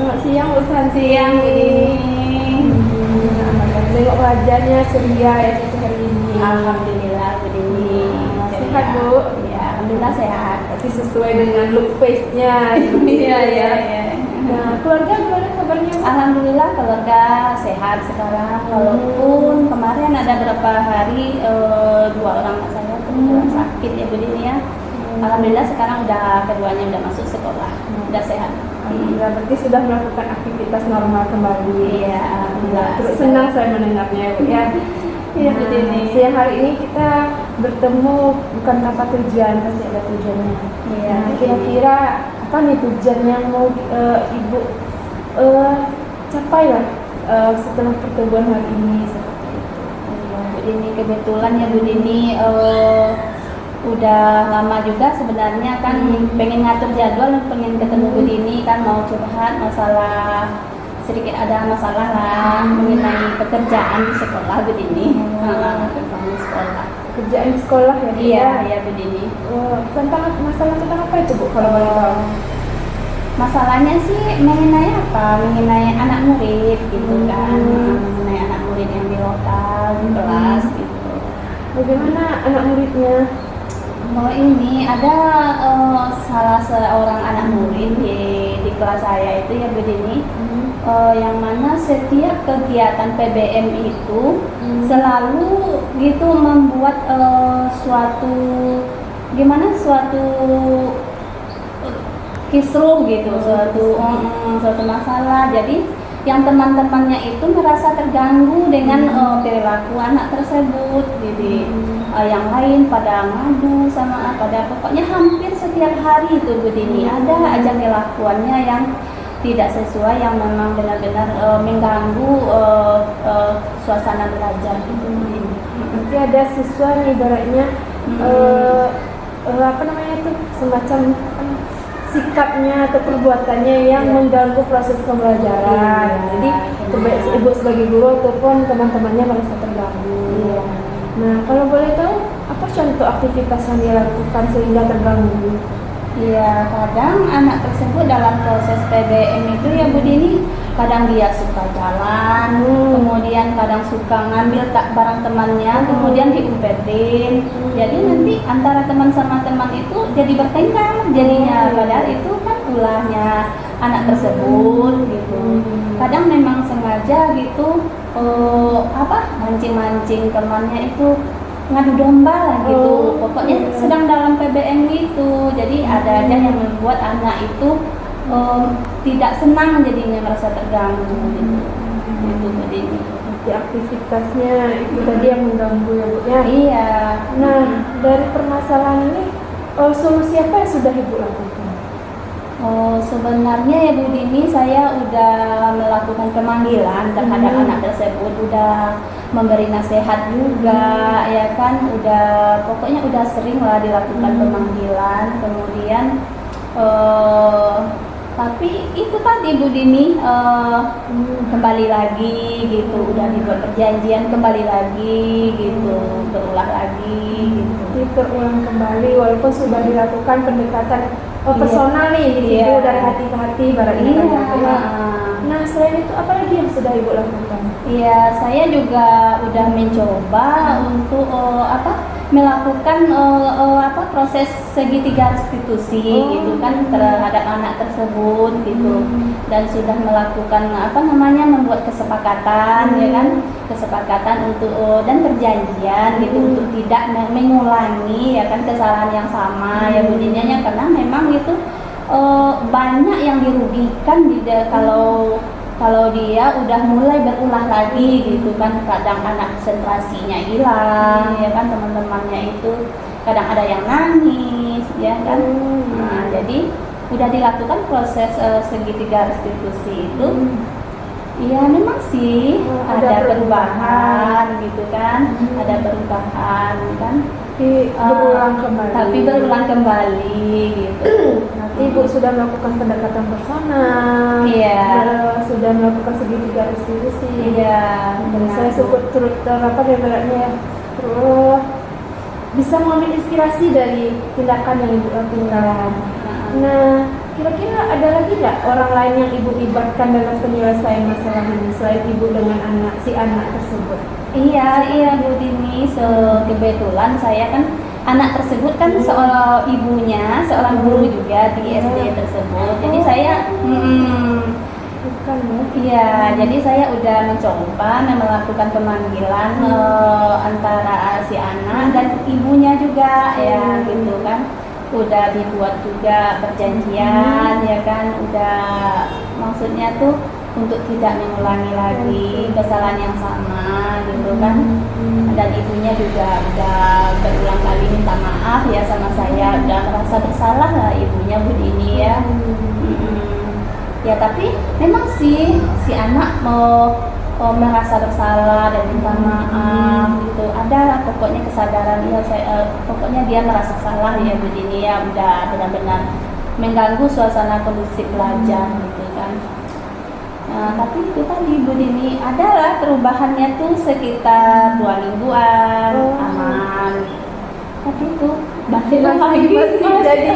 Selamat siang Bu Santi. Siang Bu Dini. Tengok wajahnya ceria ya itu hari ini. Alhamdulillah Bu Dini. Sehat Bu? Ya, alhamdulillah sehat. Tapi sesuai dengan look face-nya. Iya. Nah, keluarga gimana kabarnya? Alhamdulillah keluarga sehat sekarang. Walaupun kemarin ada berapa hari 2 orang anak saya kebetulan sakit ya Bu Dini ya. Alhamdulillah sekarang keduanya udah masuk sekolah, udah sehat. Alhamdulillah, berarti sudah melakukan aktivitas normal kembali. Iya, alhamdulillah. Terus senang saya mendengarnya Bu ya. Iya Bu Dini. Siang hari ini kita bertemu bukan tanpa tujuan, pasti ada tujuannya. Iya. Nah, kira-kira apa nih tujuan yang mau Ibu capai lah setelah pertemuan hari ini seperti itu? Iya, Bu Dini kebetulan ya Bu Dini udah lama juga sebenarnya kan pengen ngatur jadwal, pengen ketemu Bu Dini kan mau curhat masalah sedikit ada masalah lah mengenai pekerjaan di sekolah Bu Dini. Tentang sekolah. Kerjaan di sekolah ya? Iya Bu Dini. Masalah tentang apa itu Bu kalau boleh tahu? Masalahnya sih mengenai apa? Mengenai anak murid gitu kan, mengenai anak murid yang di lokal di kelas gitu. Bagaimana anak muridnya? Oh ini ada salah seorang anak murid di kelas saya itu ya Bu Dini, yang mana setiap kegiatan PBM itu selalu gitu membuat suatu kisruh gitu, suatu masalah. Jadi yang teman-temannya itu merasa terganggu dengan perilaku anak tersebut. Jadi yang lain pada ngadu sama pokoknya hampir setiap hari itu Bu Dini ada aja kelakuannya yang tidak sesuai, yang memang benar-benar mengganggu suasana belajar gitu Bu Dini. Berarti ada siswa nih ibaratnya semacam sikapnya atau perbuatannya yang mengganggu proses pembelajaran. Jadi Ibu sebagai guru ataupun teman-temannya merasa terganggu. Nah, kalau boleh tahu apa contoh aktivitas yang dilakukan sehingga terganggu? Iya, kadang anak tersebut dalam proses PBM itu ya Bu Dini, kadang dia suka jalan, kemudian kadang suka ngambil barang temannya, kemudian diumpetin. Jadi nanti antara teman sama teman itu jadi bertengkar jadinya, padahal itu kan ulahnya anak tersebut gitu. Kadang memang sengaja gitu mancing-mancing temannya itu ngadu domba lah gitu. Pokoknya sedang dalam PBM gitu. Jadi ada aja yang membuat anak itu tidak senang, jadinya merasa terganggu gitu. Itu Bu Dini. Jadi aktivitasnya itu tadi yang mengganggu ya Bu ya. Iya. Nah, dari permasalahan ini solusi apa yang sudah Ibu lakukan? Sebenarnya ya Bu Dini, saya udah melakukan pemanggilan terhadap anak tersebut, udah memberi nasihat juga ya kan, pokoknya udah sering lah dilakukan pemanggilan. Kemudian tapi itu tadi Bu Dini kembali lagi gitu, udah dibuat perjanjian kembali lagi gitu, berulah lagi gitu. Jadi terulang kembali walaupun sudah dilakukan pendekatan personal nih individu dari hati ke hati barangnya. Nah, selain itu apa lagi yang sudah Ibu lakukan? Iya, saya juga udah mencoba untuk melakukan proses segitiga restitusi gitu kan terhadap anak tersebut gitu, dan sudah melakukan membuat kesepakatan ya kan, kesepakatan untuk dan perjanjian gitu untuk tidak mengulangi ya kan kesalahan yang sama ya Bu Dini, karena memang itu banyak yang dirugikan kalau dia udah mulai berulah lagi gitu kan. Kadang anak konsentrasinya hilang ya kan, teman-temannya itu kadang ada yang nangis ya kan. Nah, jadi udah dilakukan proses segitiga restitusi itu. Iya memang sih ada perubahan gitu kan, ada perubahan kan. Tapi berulang kembali gitu. Nanti Ibu sudah melakukan pendekatan personal, sudah melakukan segitiga restitusi. Iya. Saya turut bisa mengambil inspirasi dari tindakan yang Ibu lakukan. Nah, kira-kira ada lagi nggak orang lain yang ibu libatkan dalam penyelesaian masalah ini selain ibu dengan si anak tersebut? Iya Bu Dini, kebetulan saya kan anak tersebut kan seorang ibunya, seorang guru juga di SD tersebut. Jadi saya Bukan ya? iya, jadi saya udah mencoba melakukan pemanggilan antara si anak dan ibunya juga ya gitu kan. Udah dibuat juga perjanjian ya kan, udah maksudnya tuh untuk tidak mengulangi lagi kesalahan yang sama gitu kan. Dan ibunya juga udah berulang kali minta maaf ya sama saya, udah merasa bersalah lah ibunya Bu Dini ya. Ya tapi memang sih si anak mau merasa bersalah dan minta maaf gitu. Ada lah pokoknya kesadaran dia, pokoknya dia merasa salah ya Bu Dini ya, udah benar-benar mengganggu suasana kondusif pelajar gitu kan. Nah, tapi itu tadi Bu Dini adalah perubahannya tuh sekitar 2 mingguan aman. Tapi itu masih jadi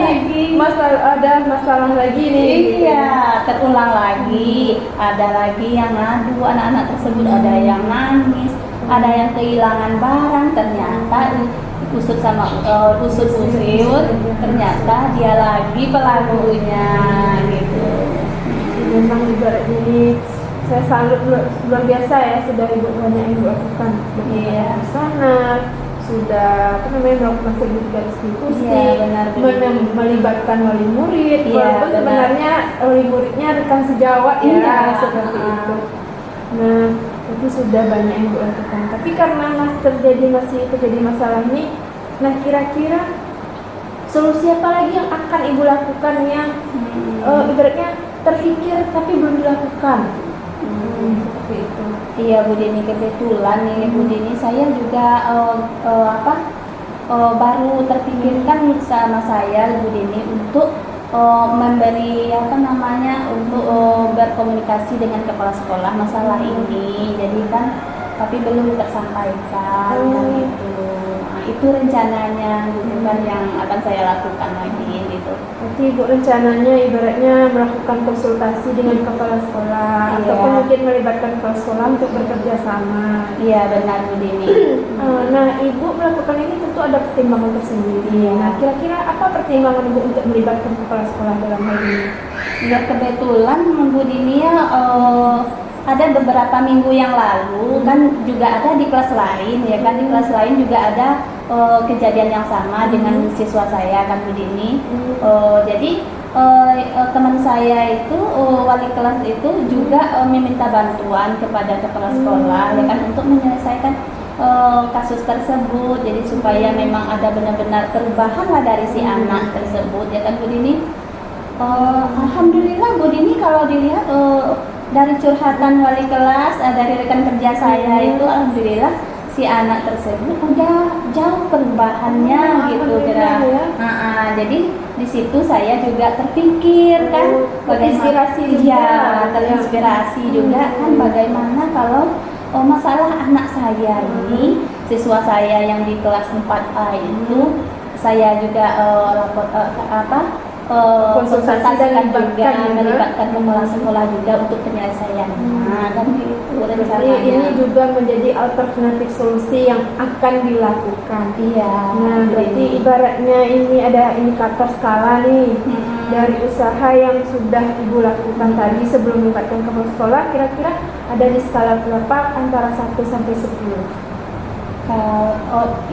ada masalah lagi nih. Iya, terulang lagi. Ada lagi yang ngadu anak-anak tersebut, ada yang nangis, ada yang kehilangan barang, ternyata usut ternyata dia lagi pelakunya gitu. Memang ibaratnya ini saya salut luar biasa ya, sudah ibu banyak ibu lakukan. Iya. Di sana sudah melakukan segitiga institusi, benar. melibatkan wali murid, walaupun benar. sebenarnya wali muridnya rekan sejawat ya seperti itu. Nah, itu sudah banyak yang ibu lakukan. Tapi karena masih terjadi masalah ini, nah kira-kira solusi apa lagi yang akan ibu lakukan yang ibaratnya terpikir tapi belum dilakukan? Seperti itu. Iya Bu Dini, kebetulan nih Bu Dini saya juga baru terpikirkan sama saya Bu Dini untuk memberi untuk berkomunikasi dengan kepala sekolah masalah ini. Jadi kan tapi belum tersampaikan gitu. Nah, itu rencananya gitu kan yang akan saya lakukan lagi gitu. Nanti ibu rencananya ibaratnya melakukan konsultasi dengan kepala sekolah ataupun mungkin melibatkan kepala sekolah untuk bekerja sama. Iya benar Bu Dini. Nah ibu melakukan ini tentu ada pertimbangan tersendiri. Nah kira-kira apa pertimbangan ibu untuk melibatkan kepala sekolah dalam hal ini? Ya kebetulan Bu Dini ya ada beberapa minggu yang lalu kan juga ada di kelas lain ya kan, di kelas lain juga ada kejadian yang sama dengan siswa saya kan Bu Dini. Jadi teman saya itu wali kelas itu juga meminta bantuan kepada kepala sekolah ya kan untuk menyelesaikan kasus tersebut. Jadi supaya memang ada benar-benar perubahan lah dari si anak tersebut ya kan Bu Dini. Alhamdulillah Bu Dini kalau dilihat dari curhatan wali kelas, dari rekan kerja saya itu alhamdulillah si anak tersebut udah jauh perubahannya gitu kira. Jadi di situ saya juga terpikir kan terinspirasi juga kan bagaimana kalau masalah anak saya ini, siswa saya yang di kelas 4A itu saya juga konsultasikan juga, melibatkan kepala sekolah juga untuk penyelesaiannya dan itu rencananya. Ini juga menjadi alternatif solusi yang akan dilakukan. Iya. Nah, berarti ibaratnya ini ada indikator skala nih dari usaha yang sudah ibu lakukan tadi sebelum melibatkan kepala sekolah. Kira-kira ada di skala berapa antara 1 sampai 10?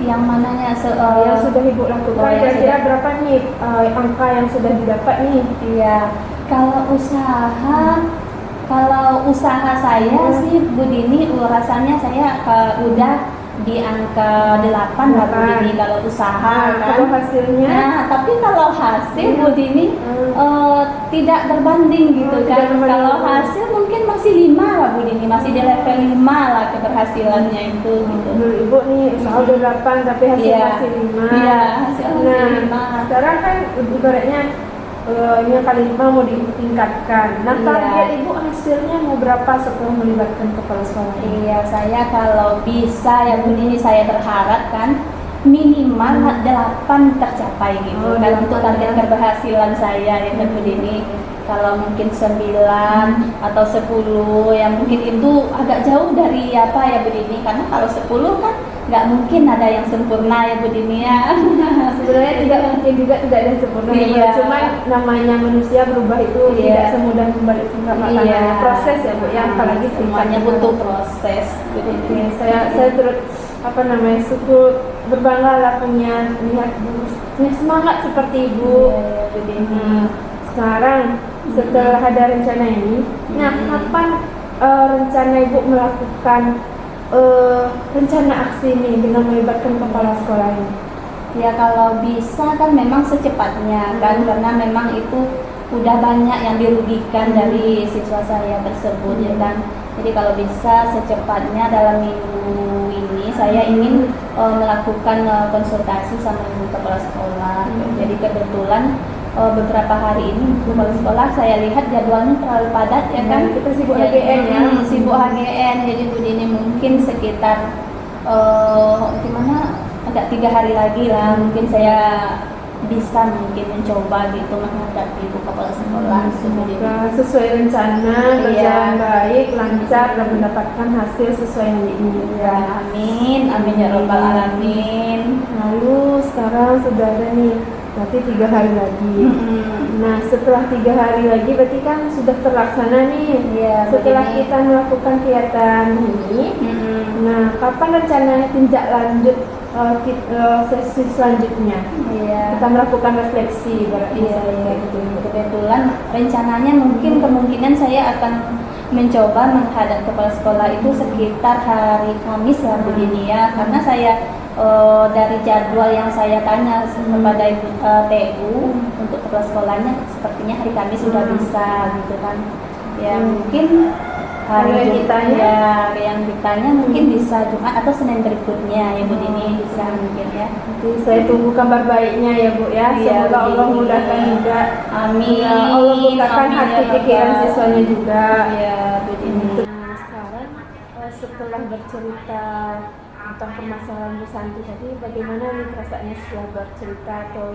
Yang mananya yang sudah ibu lakukan kira-kira berapa nih angka yang sudah didapat nih? Iya, kalau usaha saya sih Bu Dini rasanya saya udah di angka 8 lah Bu Dini kalau usaha kan. Kalau hasilnya? Nah, tapi kalau hasil Bu Dini tidak berbanding gitu kan. Kalau hasil mungkin masih 5 lah Bu Dini, masih di level 5 lah keberhasilannya itu gitu. Ibu nih usaha udah 8 tapi hasil masih 5. Iya, hasil masih 5. Sekarang kan ibaratnya yang kali 5 mau ditingkatkan. Nah, target ibu hasilnya mau berapa setelah melibatkan kepala sekolah? Iya, saya kalau bisa ya Bu Dini, saya berharap kan minimal 8 tercapai gitu Oh, kan untuk 8 target ya. keberhasilan saya ya kan Bu Dini. Kalau mungkin 9 atau 10 yang mungkin itu agak jauh dari apa ya Bu Dini, karena kalau 10 kan nggak mungkin ada yang sempurna ya Bu Dini ya. Sebenarnya tidak mungkin juga tidak ada yang sempurna. Iya. Cuma namanya manusia berubah itu Iya. tidak semudah kembali ke telapak tangan. Iya. Proses ya Bu, ya apalagi semuanya tingkat- butuh proses Bu Oke, Dini. saya turut syukur berbangga lah punya semangat seperti Ibu. Iya, Bu Dini. Nah, sekarang setelah ada rencana ini, nah kapan rencana Ibu melakukan rencana aksi ini dengan melibatkan kepala sekolah ini? Ya kalau bisa kan memang secepatnya kan, karena memang itu udah banyak yang dirugikan dari siswa saya tersebut ya kan. Jadi kalau bisa secepatnya dalam minggu ini saya ingin melakukan konsultasi sama ibu kepala sekolah. Jadi kebetulan beberapa hari ini kepala sekolah saya lihat jadwalnya terlalu padat ya kan. Kita sibuk Ya, HGN ya. sibuk HGN. Jadi Bu Dini mungkin sekitar gimana agak 3 hari lagi lah mungkin saya bisa mungkin mencoba gitu menghadapi ibu kepala sekolah. Semoga sesuai rencana, berjalan baik, lancar, dan mendapatkan hasil sesuai yang Ya, diinginkan. amin, amin ya robbal alamin. Lalu sekarang sudah ada nih, berarti 3 hari lagi. Nah, setelah 3 hari lagi berarti kan sudah terlaksana nih. Iya, Setelah begini. kita melakukan kegiatan ini, nah kapan rencananya tindak lanjut sesi selanjutnya? Iya. Kita melakukan refleksi berarti Iya, seperti iya, itu. kebetulan rencananya mungkin kemungkinan saya akan mencoba menghadap kepala sekolah itu sekitar hari Kamis ya Bu Dini ya, karena saya dari jadwal yang saya tanya kepada TU untuk kepala sekolahnya sepertinya hari Kamis sudah bisa gitu kan ya. Mungkin hari Kalau yang ditanya? ya, yang ditanya mungkin bisa Jumat atau Senin berikutnya ya Bu Dini, bisa mungkin ya. Nanti saya tunggu kabar baiknya ya Bu ya. Iya, Semoga Bu Allah Dini. mudahkan juga. Amin. Ya, Allah bukakan Amin, hati ya pikiran Rabbal. siswanya juga. Iya Bu Dini. Nah, sekarang setelah bercerita tentang permasalahan Bu Santi tadi, bagaimana nih perasaannya setelah bercerita atau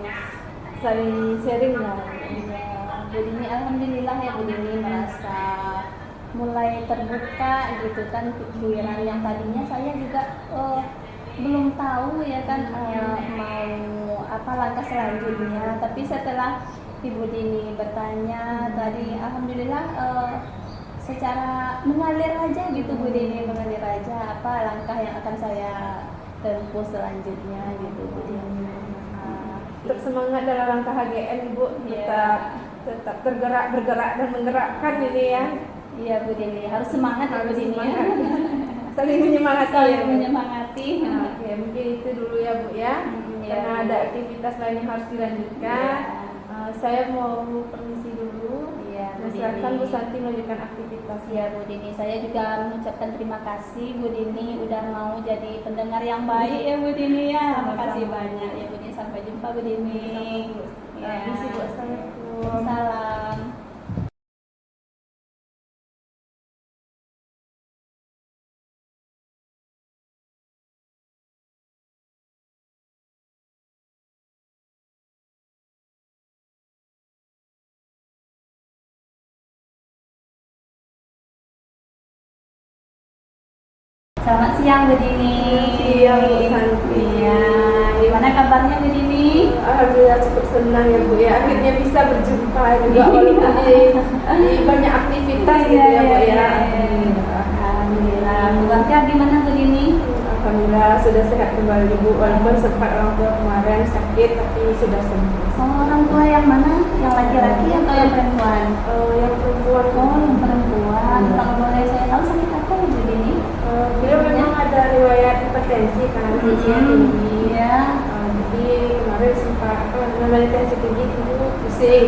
saling sharing lah? Iya, Bu Dini, alhamdulillah ya Bu Dini merasa mulai terbuka gitu kan pikiran yang tadinya saya juga belum tahu ya kan mau apa langkah selanjutnya, tapi setelah Ibu Dini bertanya tadi alhamdulillah secara mengalir aja gitu Bu Dini, mengalir aja apa langkah yang akan saya tempuh selanjutnya gitu Bu Dini. Tetap semangat dalam langkah HGN Ibu, Iya. tetap bergerak dan menggerakkan ini ya. Iya Bu Dini, harus semangat ya Bu Harus Dini. semangat. Saling menyemangati ya. Saling menyemangati. Nah, oke, mungkin itu dulu ya Bu ya. Iya, Karena Bu. ada aktivitas lain yang harus dilanjutkan. Saya mau permisi dulu. Iya, Bu Nah, silakan Dini. Bu Santi melanjutkan aktivitas. Ya Bu Dini, saya juga mengucapkan terima kasih Bu Dini udah mau jadi pendengar yang baik ya Bu Dini ya. Terima kasih banyak ya Bu Dini. Sampai jumpa Bu Dini. Ya. Permisi Bu, assalamualaikum. Salam. Selamat siang Bu Dini. Siang, Bu Santi. Iya. Gimana kabarnya Bu Dini? Alhamdulillah cukup senang ya Bu ya. Akhirnya bisa berjumpa juga walaupun di banyak aktivitas gitu ya Bu ya. Alhamdulillah. Keluarga gimana Bu Dini? Alhamdulillah sudah sehat kembali Bu. Walaupun sempat orang tua kemarin sakit tapi sudah sembuh. Orang tua yang mana? Yang laki-laki atau yang perempuan? Yang perempuan Oh, yang perempuan. Kalau boleh saya tahu sakit apa ya Bu Dini? beliau memang ada riwayat hipertensi kan, tensinya tinggi. Iya. Jadi kemarin sempat namanya tensi tinggi itu pusing.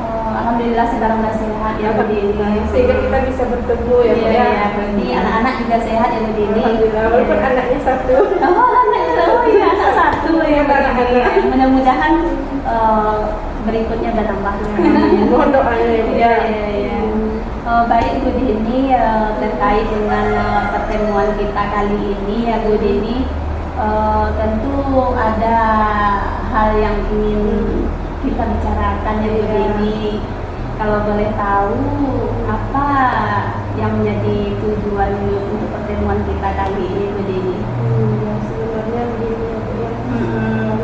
Oh, alhamdulillah sekarang udah sehat ya Bu Dini. Sehingga kita bisa bertemu ya Bu Iya, ya. iya. Berarti anak-anak juga sehat ya Bu Dini. Alhamdulillah walaupun anaknya satu. Oh, anak satu ya Bu Dini. Mudah-mudahan berikutnya ada tambahnya. Mohon doanya ya Bu ya. Iya. Baik Bu Dini, terkait dengan pertemuan kita kali ini ya Bu Dini, tentu ada hal yang ingin kita bicarakan ya Bu Dini. Kalau boleh tahu apa yang menjadi tujuan untuk pertemuan kita kali ini Bu Dini? Ya, sebenarnya begini ya Bu ya.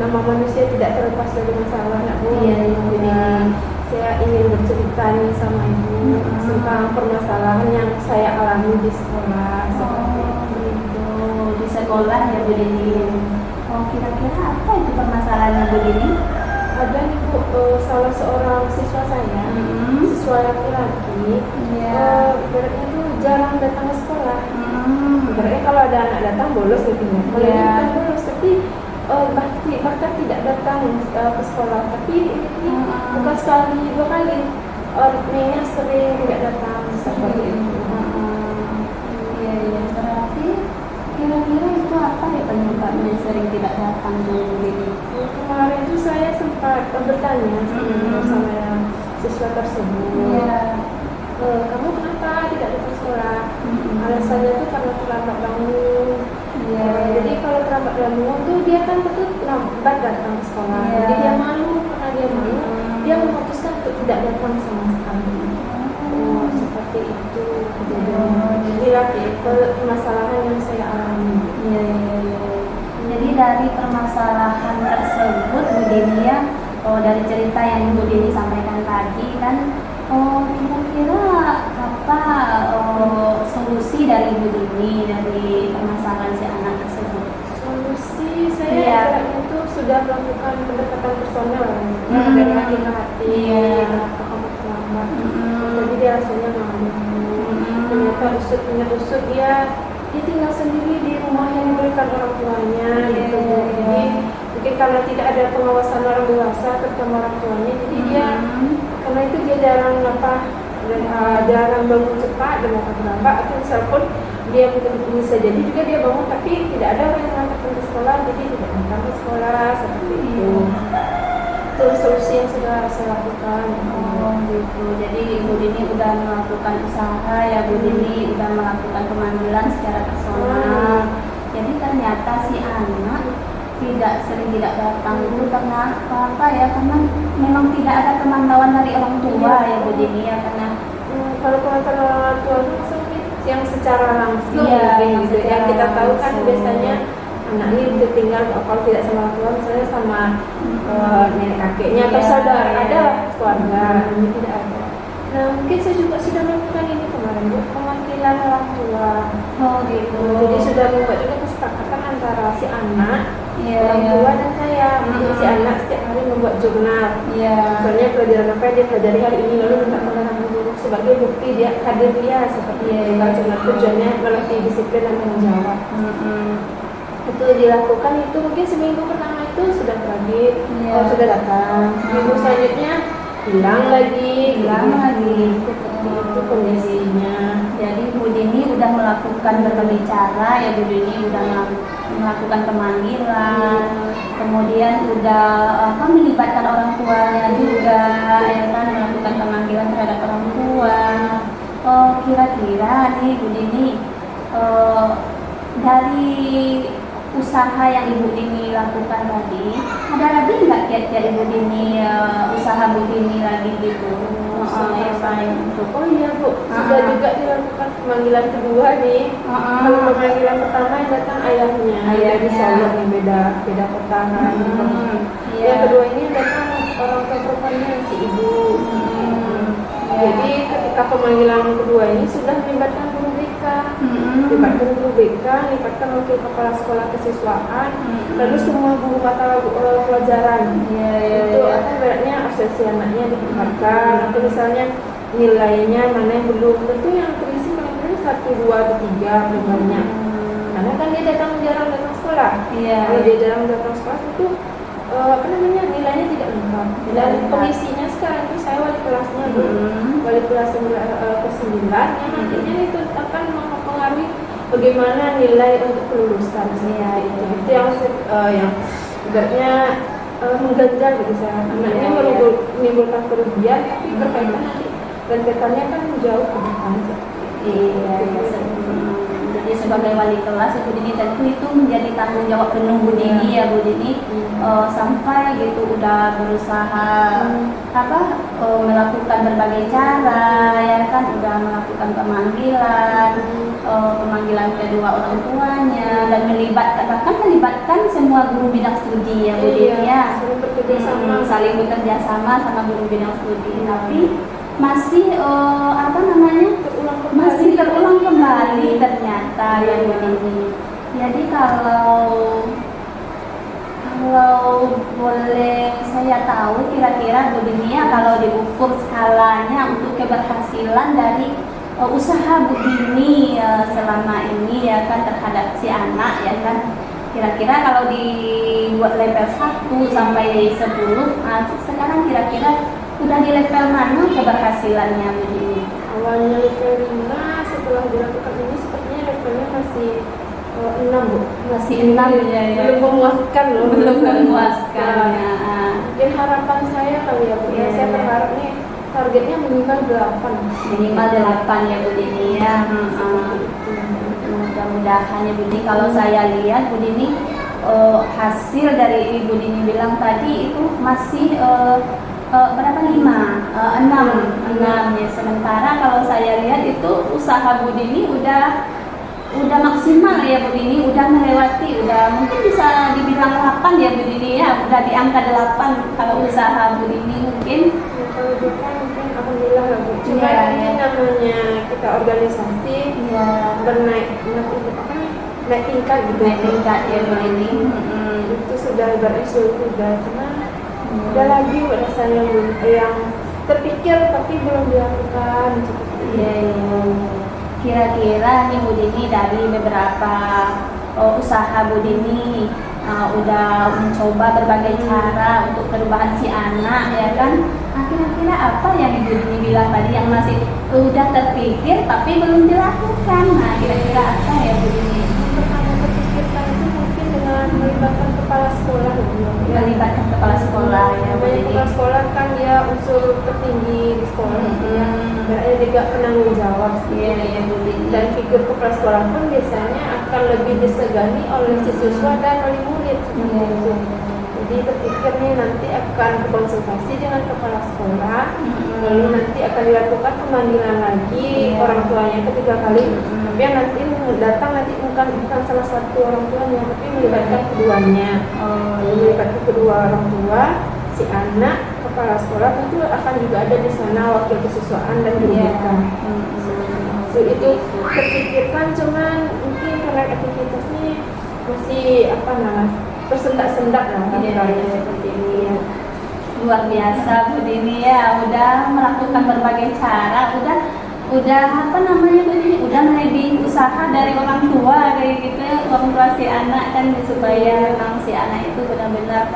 Nama manusia tidak terlepas dari masalah, nak Bu. Iya, Bu Dini. Saya ingin bercerita nih sama Ibu tentang permasalahan yang saya alami di sekolah. Seperti Itu di sekolah ya Bu Dini. Oh, kira-kira apa itu permasalahannya Bu Dini? ada nih Bu, salah seorang siswa saya, siswa laki-laki, ibaratnya tuh jarang datang ke sekolah. Ibaratnya kalau ada anak datang bolos gitu ya. Kalau ini bukan bolos, tapi bahkan tidak datang ke sekolah. Tapi ini bukan sekali dua kali, orangnya sering tidak datang seperti itu. Iya, berarti kira-kira itu apa ya penyebabnya sering tidak datang Bu Dini? Kemarin itu saya sempat bertanya sama siswa tersebut. Kamu kenapa tidak datang sekolah? Alasannya itu karena terlambat bangun. Jadi kalau terlambat bangun tuh dia kan tentu lambat datang ke sekolah. Jadi dia malu, karena dia malu, dia memutuskan untuk tidak datang sama sekali. Seperti itu kejadiannya. Inilah permasalahan yang saya alami. Jadi dari permasalahan tersebut Bu Dini ya, dari cerita yang Bu Dini sampaikan tadi kan, kira-kira apa solusi dari Bu Dini dari permasalahan si anak tersebut? Solusi saya itu sudah melakukan pendekatan personal dari hati ke hati. Kenapa kamu terlambat? Jadi dia rasanya malu. Ternyata usut dia tinggal sendiri di rumah yang diberikan orang tuanya gitu. Jadi mungkin karena tidak ada pengawasan orang dewasa terutama orang tuanya, jadi dia karena itu dia jarang jarang bangun cepat dan makan terlambat, atau misal pun dia bisa jadi juga dia bangun tapi tidak ada orang yang mengantarkan ke sekolah, jadi tidak datang ke sekolah seperti itu. Itu solusi yang sudah saya lakukan. Gitu. Jadi Bu Dini udah melakukan usaha ya, Bu Dini udah melakukan pemanggilan secara personal. Jadi ternyata si anak tidak datang itu karena apa ya? Karena memang tidak ada pemantauan dari orang tua ya Bu Dini ya, karena kalau pemantauan orang tua itu maksudnya yang secara langsung yang kita tahu kan langsung. biasanya anak ini ditinggal kalau tidak sama orang tua, misalnya sama nenek kakeknya atau saudara, ada keluarga, ini tidak ada. Nah mungkin saya juga sudah melakukan ini kemarin Bu, pemanggilan orang tua. Gitu. Jadi sudah membuat juga kesepakatan antara si anak, orang tua dan saya. Jadi si anak setiap hari membuat jurnal. Misalnya pelajaran apa yang dia pelajari hari ini, lalu minta pendapat guru sebagai bukti dia hadir dia seperti itu. Kalau jurnal tujuannya melatih disiplin dan tanggung jawab. Itu dilakukan itu mungkin seminggu pertama itu sudah terbit, sudah datang. Minggu selanjutnya hilang lagi. Seperti itu kondisinya. Jadi Bu Dini udah melakukan berbagai cara ya, Bu Dini udah melakukan pemanggilan, kemudian udah melibatkan orang tuanya juga, ya kan, melakukan pemanggilan terhadap orang tua. Kira-kira nih Bu Dini, dari usaha yang Ibu Dini lakukan tadi, ada lagi nggak kiat-kiat Ibu Dini, usaha Bu Dini lagi gitu? Oh iya Bu, sudah juga dilakukan pemanggilan kedua nih. Kalau pemanggilan pertama yang datang ayahnya dari Solo, yang beda kota kan. Yang kedua ini datang orang tua perempuannya, si ibu. Jadi ketika pemanggilan kedua ini sudah melibatkan guru BK, melibatkan wakil kepala sekolah kesiswaan, lalu semua guru mata pelajaran. Itu akan beratnya absensi anaknya dilibatkan, atau misalnya nilainya mana yang belum, tentu yang terisi paling 1, 2, atau 3 lebih banyak. Karena kan dia jarang datang sekolah. Kalau dia jarang datang sekolah itu nilainya tidak lengkap. Dan kondisinya sekarang itu saya wali kelasnya wali kelas ke-9 yang nantinya itu akan mempengaruhi bagaimana nilai untuk kelulusan. Itu yang ibaratnya mengganjal bagi saya. Anaknya menimbulkan kerugian, tapi berkaitan nanti rentetannya kan jauh ke depan. Jadi Jadi sebagai wali kelas Bu Dini tentu itu menjadi tanggung jawab penuh Bu Dini ya Bu Dini. Sampai gitu udah berusaha melakukan berbagai cara ya kan, udah melakukan pemanggilan kedua orang tuanya dan bahkan melibatkan semua guru bidang studi ya Bu Dini ya. Saling bekerja sama guru bidang studi, tapi masih masih terulang kembali ternyata ya Bu Dini. Jadi kalau boleh saya tahu kira-kira Bu Dini ya, kalau diukur skalanya untuk keberhasilan dari usaha Bu Dini selama ini ya kan terhadap si anak ya kan, kira-kira kalau dibuat level 1 sampai 10, sekarang kira-kira udah di level mana keberhasilannya Bu Dini? Awalnya level 5, setelah dilakukan ini sepertinya levelnya masih 6 Bu. Masih 6 ya. Belum memuaskan loh. Belum memuaskan ya. Mungkin harapan saya kali ya Bu. Saya berharap nih targetnya minimal 8. Minimal 8 ya Bu Dini ya. Mudah-mudahan ya Bu Dini. Kalau saya lihat Bu Dini, hasil dari Ibu Dini bilang tadi itu masih berapa? 6 ya. Sementara kalau saya lihat itu usaha Bu Dini udah maksimal ya Bu Dini, udah melewati, udah mungkin bisa dibilang 8 ya Bu Dini ya, udah di angka 8 kalau usaha Bu Dini mungkin. Kalau bukan mungkin alhamdulillah lah Bu. Cuma ini namanya kita organisasi naik tingkat gitu. Naik tingkat ya Bu Dini. Itu sudah berisu sudah, cuma ada lagi rasanya yang terpikir tapi belum dilakukan. Iya. Kira-kira nih Bu Dini dari beberapa usaha Bu Dini udah mencoba berbagai cara untuk perubahan si anak ya kan. Kira-kira apa yang Ibu Dini bilang tadi yang masih udah terpikir tapi belum dilakukan? Nah, kira-kira apa ya Bu Dini? Pertama terpikirkan itu mungkin dengan melibatkan kepala sekolah. Melibatkan kepala sekolah ya Bu Dini. Kepala sekolah kan dia unsur tertinggi di sekolah gitu ya. Berarti juga penanggung jawab sih. Iya Bu Dini. Dan figur kepala sekolah pun biasanya akan lebih disegani oleh siswa dan wali murid seperti itu. Jadi terpikir nih nanti akan konsultasi dengan kepala sekolah, lalu nanti akan dilakukan pemanggilan lagi orang tuanya ketiga kali. Tapi nanti datang nanti bukan salah satu orang tuanya, tapi melibatkan keduanya. Melibatkan kedua orang tua, si anak, kepala sekolah tentu akan juga ada di sana wakil kesiswaan dan pendidikan. Itu terpikirkan, cuman mungkin karena aktivitasnya masih tersendak-sendak lah seperti ini ya. Luar biasa Bu Dini ya, udah melakukan berbagai cara, udah Bu Dini, udah melebihi usaha dari orang tua kayak gitu ya, orang tua si anak kan, supaya memang si anak itu benar-benar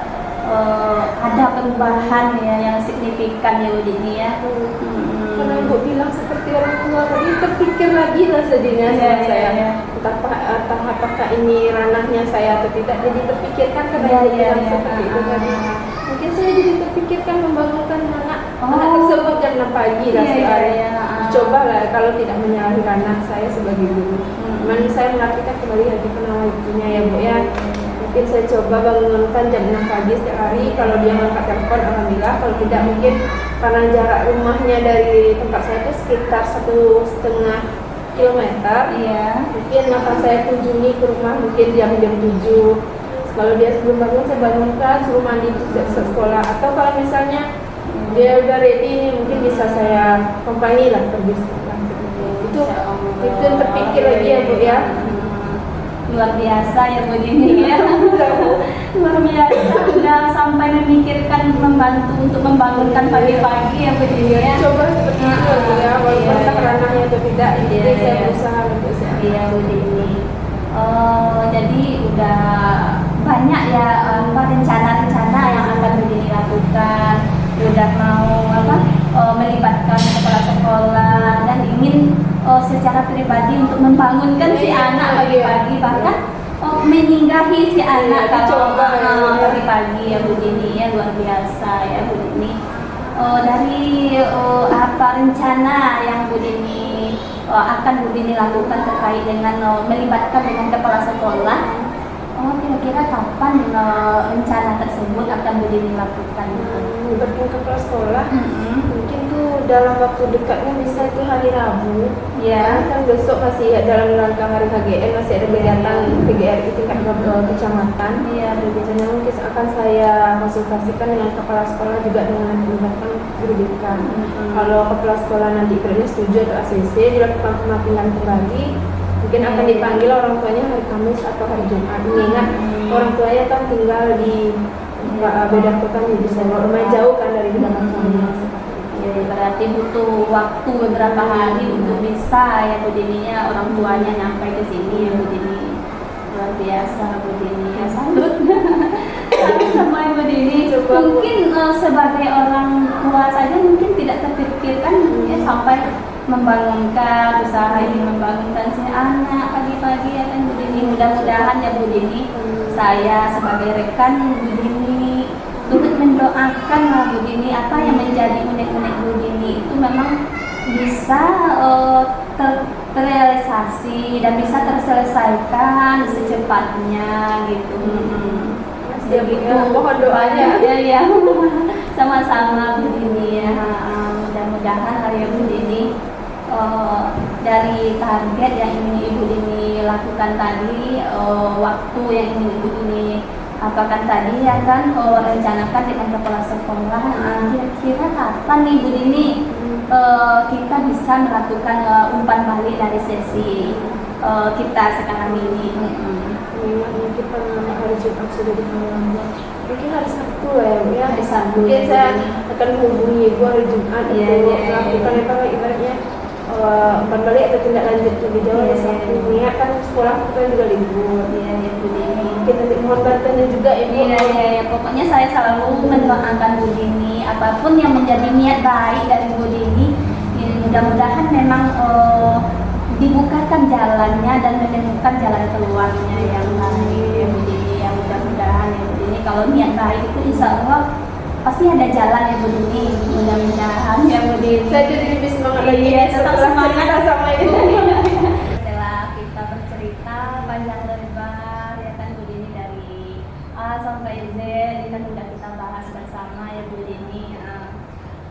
ada perubahan ya yang signifikan ya Bu Dini ya. Karena Ibu bilang seperti orang tua tadi, terpikir lagi lah sedihnya saya. Entah apakah ini ranahnya saya atau tidak, jadi terpikirkan karena Ibu bilang seperti itu tadi. Mungkin saya jadi terpikirkan membangunkan anak tersebut jam 6 pagi lah sehari. Coba lah kalau tidak menyalahi ranah saya sebagai guru. Cuman saya mengartikan kembali lagi penawainya ya Bu ya. Mungkin saya coba bangunkan jam 6 pagi setiap hari. Kalau dia mengangkat telepon alhamdulillah, kalau tidak mungkin karena jarak rumahnya dari tempat saya itu sekitar 1,5 kilometer. Mungkin akan saya kunjungi ke rumah mungkin jam 7. Kalau dia sebelum bangun saya bangunkan, suruh mandi ke sekolah. Atau kalau misalnya dia udah ready, mungkin bisa saya company lah pergi sekolah. Itu terpikir lagi ya Bu ya. Luar biasa ya Bu Dini ya. Luar biasa, udah sampai memikirkan membantu untuk membangunkan pagi-pagi ya Bu Dini ya. Coba seperti itu Bu ya, walaupun tak ranahnya atau tidak, jadi saya berusaha untuk saya. Iya Bu Dini. Jadi udah banyak ya rencana-rencana yang akan Bu Dini lakukan. Udah mau melibatkan kepala sekolah dan ingin secara pribadi untuk membangunkan si anak pagi-pagi, bahkan meninggahi si anak kalau pagi-pagi ya Bu Dini ya. Luar biasa ya Bu Dini. Dari apa rencana yang Bu Dini akan Bu Dini lakukan terkait dengan melibatkan dengan kepala sekolah. Kira-kira kapan rencana tersebut akan Bu Dini lakukan? Melibatkan kepala sekolah, mungkin tuh dalam waktu dekatnya bisa itu hari Rabu. Ya. Kan besok masih dalam rangka hari KGN masih ada kegiatan PGRI tingkat kecamatan. Iya, Biasanya mungkin akan saya konsultasikan dengan kepala sekolah juga dengan melibatkan guru BK. Kalau kepala sekolah nanti ibaratnya setuju atau ACC dilakukan pematingan kembali, mungkin akan dipanggil orang tuanya hari Kamis atau hari Jumat. Mengingat orang tuanya kan tinggal di beda kota nih, bisa lumayan jauh kan dari kecamatan kami. Berarti butuh waktu beberapa hari untuk bisa ya Bu Dininya orang tuanya nyampe ke sini ya Bu Dini. Luar biasa Bu Dini ya, salut. Salut sama Bu Dini. Mungkin sebagai orang tua saja mungkin tidak terpikirkan ya sampai membangunkan usaha ini, membangunkan si anak pagi-pagi ya kan Bu Dini. Mudah-mudahan ya Bu Dini, saya sebagai rekan Bu Dini turut mendoakan lah Bu Dini apa yang menjadi unek-unek Bu Dini itu memang bisa terrealisasi dan bisa terselesaikan secepatnya gitu. Begitu, mohon doanya. Ya, sama-sama Bu Dini ya. Mudah-mudahan lah ya Bu Dini dari target yang ingin Ibu Dini lakukan tadi, waktu yang ingin Ibu Dini apakan tadi ya kan rencanakan dengan kepala sekolah. Kira-kira kapan nih Bu Dini kita bisa melakukan umpan balik dari sesi kita sekarang ini? Mungkin pada hari Jumat sudah dipanggil. Mungkin hari Sabtu lah ya Bu ya. Hari Sabtu. Mungkin saya akan menghubungi Ibu hari Jumat melakukan apa ibaratnya umpan balik atau tindak lanjut lebih jauh hari Sabtu. Mengingat kan sekolah kita juga libur. Iya Bu Dini. Kita nanti mohon bantuannya juga Ibu. Iya. Pokoknya saya selalu mendoakan Bu Dini apapun yang menjadi niat baik dari Bu Dini. Mudah-mudahan memang dibukakan jalannya dan menemukan jalan keluarnya yang baik ya Bu Dini. Ya mudah-mudahan ya Bu Dini, kalau niat baik itu insya Allah pasti ada jalan ya Bu Dini. Mudah-mudahan ya Bu Dini. Saya jadi lebih semangat lagi Tetap setelah semangat cerita sama Ibu. Setelah kita bercerita panjang lebar ya kan Bu Dini dari A sampai Z ini kan sudah kita bahas bersama ya Bu Dini.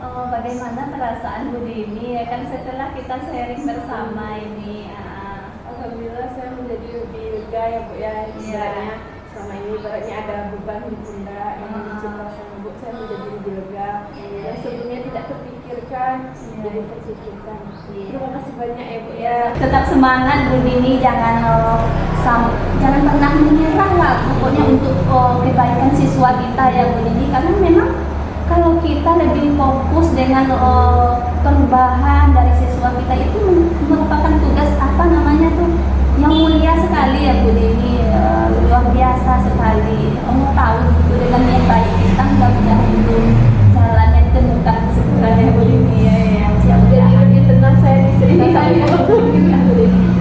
Bagaimana perasaan Bu Dini ya kan setelah kita sharing bersama ini? Alhamdulillah saya menjadi lebih lega ya Bu ya. Istilahnya selama ini ibaratnya ada beban di pundak yang dicerita sama Bu, saya menjadi lebih lega. Yang sebelumnya tidak terpikirkan jadi terpikirkan. Terima kasih banyak ya Bu ya. Tetap semangat Bu Dini, jangan pernah menyerah lah pokoknya untuk kebaikan siswa kita ya Bu Dini, karena memang kalau kita lebih fokus dengan perubahan dari siswa kita itu merupakan tugas yang mulia sekali ya Bu Dini, luar biasa sekali. Kamu tahu gitu dengan niat baik kita mudah-mudahan itu jalannya ditemukan segera ya Bu Dini ya. Siap Jadi lebih tenang saya di cerita saya.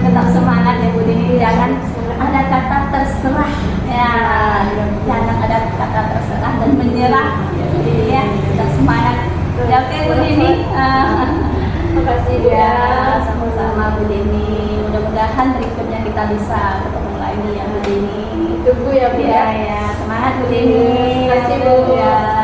Tetap semangat ya Bu Dini, jangan ada kata terserah ya, jangan ada kata terserah dan menyerah ya Bu Dini ya. Tetap semangat ya. Oke Bu Dini, Terima kasih ya sama-sama Bu Dini. Mudah-mudahan berikutnya kita bisa ketemu lagi ya Bu Dini. Tunggu ya Bu Ya, semangat Bu Dini. Terima kasih Bu. Ya.